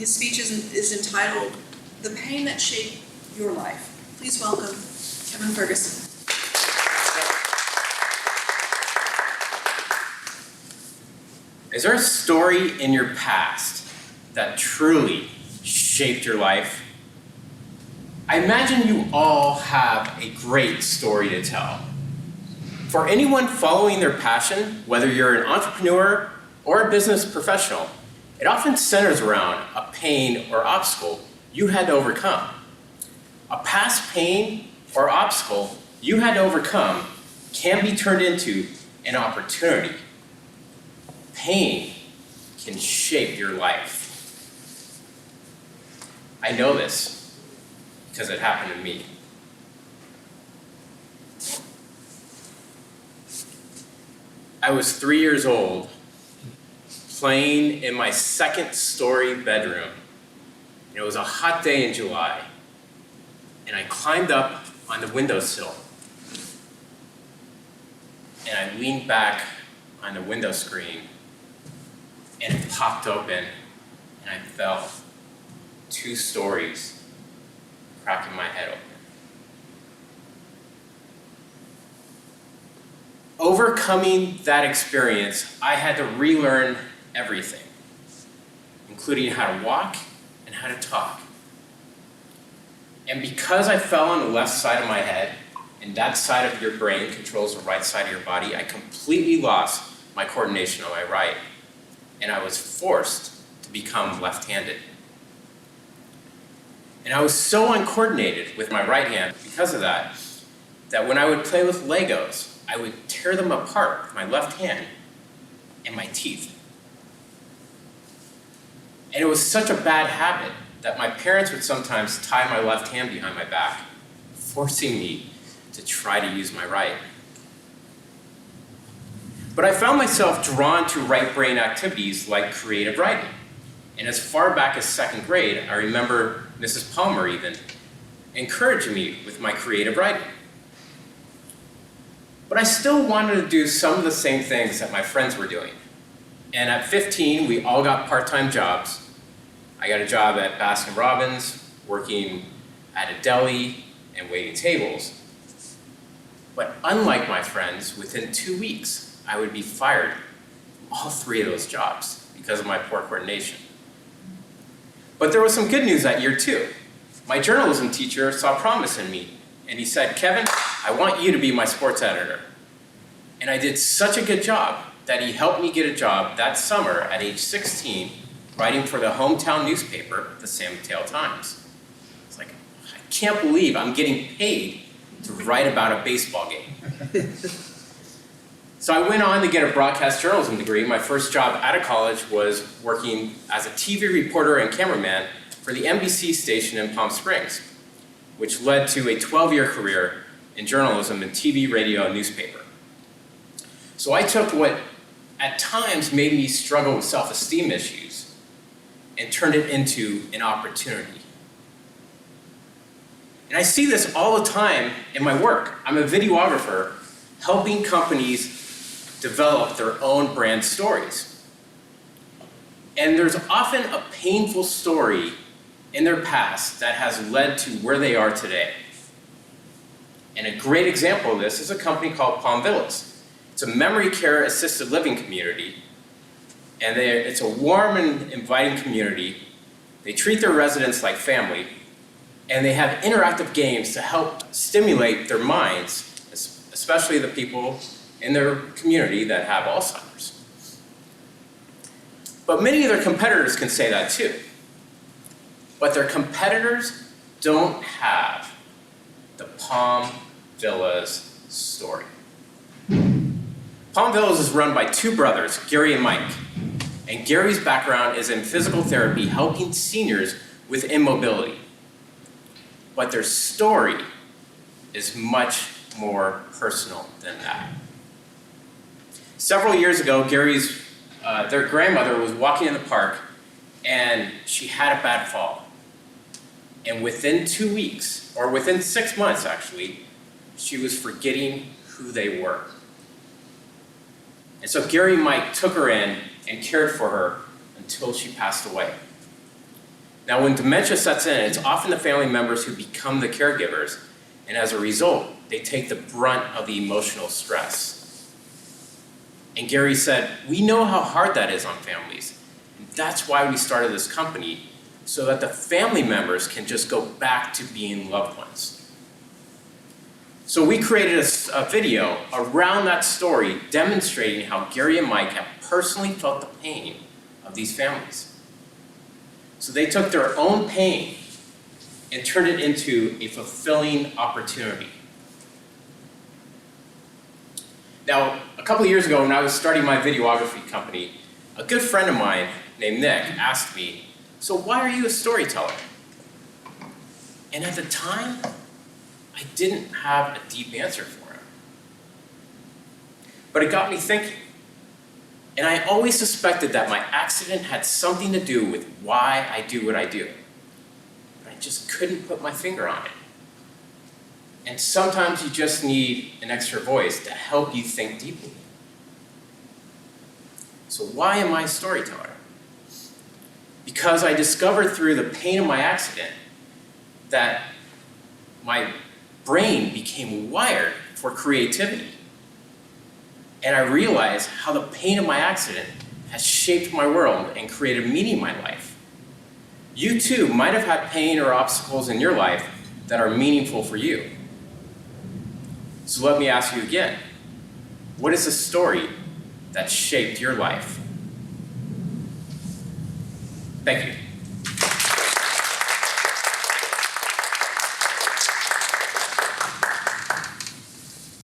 His speech is entitled, "The Pain That Shaped Your Life." Please welcome Kevin Ferguson. Is there a story in your past that truly shaped your life? I imagine you all have a great story to tell. For anyone following their passion, whether you're an entrepreneur or a business professional, it often centers around a pain or obstacle you had to overcome. A past pain or obstacle you had to overcome can be turned into an opportunity. Pain can shape your life. I know this because it happened to me. I was 3 years old, playing in my second-story bedroom. It was a hot day in July, and I climbed up on the windowsill, and I leaned back on the window screen, and it popped open, and I fell 2 stories, cracking my head open. Overcoming that experience, I had to relearn everything, including how to walk and how to talk. And because I fell on the left side of my head, and that side of your brain controls the right side of your body, I completely lost my coordination on my right, and I was forced to become left-handed. And I was so uncoordinated with my right hand because of that, that when I would play with Legos, I would tear them apart with my left hand and my teeth. And it was such a bad habit that my parents would sometimes tie my left hand behind my back, forcing me to try to use my right. But I found myself drawn to right brain activities like creative writing. And as far back as 2nd grade, I remember Mrs. Palmer even encouraging me with my creative writing. But I still wanted to do some of the same things that my friends were doing. And at 15, we all got part-time jobs. I got a job at Baskin Robbins, working at a deli and waiting tables. But unlike my friends, within 2 weeks, I would be fired from all 3 of those jobs because of my poor coordination. But there was some good news that year too. My journalism teacher saw promise in me, and he said, "Kevin, I want you to be my sports editor." And I did such a good job that he helped me get a job that summer at age 16, writing for the hometown newspaper, the San Mateo Times. It's like, I can't believe I'm getting paid to write about a baseball game. So I went on to get a broadcast journalism degree. My first job out of college was working as a TV reporter and cameraman for the NBC station in Palm Springs, which led to a 12-year career in journalism and TV, radio, and newspaper. So I took what at times made me struggle with self-esteem issues and turned it into an opportunity. And I see this all the time in my work. I'm a videographer helping companies develop their own brand stories. And there's often a painful story in their past that has led to where they are today. And a great example of this is a company called Palm Villas. It's a memory care assisted living community, and it's a warm and inviting community. They treat their residents like family, and they have interactive games to help stimulate their minds, especially the people in their community that have Alzheimer's. But many of their competitors can say that too. But their competitors don't have the Palm Villas story. Palm Villas is run by 2 brothers, Garry and Mike. And Gary's background is in physical therapy, helping seniors with immobility. But their story is much more personal than that. Several years ago, their grandmother was walking in the park, and she had a bad fall. And within 2 weeks, or within 6 months actually, she was forgetting who they were. And so Garry and Mike took her in and cared for her until she passed away. Now, when dementia sets in, it's often the family members who become the caregivers, and as a result, they take the brunt of the emotional stress. And Garry said, we know how hard that is on families, and that's why we started this company, so that the family members can just go back to being loved ones. So we created a video around that story demonstrating how Garry and Mike have personally felt the pain of these families. So they took their own pain and turned it into a fulfilling opportunity. Now, a couple of years ago when I was starting my videography company, a good friend of mine named Nick asked me, so why are you a storyteller? And at the time, I didn't have a deep answer for him. But it got me thinking. And I always suspected that my accident had something to do with why I do what I do. But I just couldn't put my finger on it. And sometimes you just need an extra voice to help you think deeply. So why am I a storyteller? Because I discovered through the pain of my accident that my brain became wired for creativity. And I realized how the pain of my accident has shaped my world and created meaning in my life. You too might have had pain or obstacles in your life that are meaningful for you. So let me ask you again, what is the story that shaped your life? Thank you.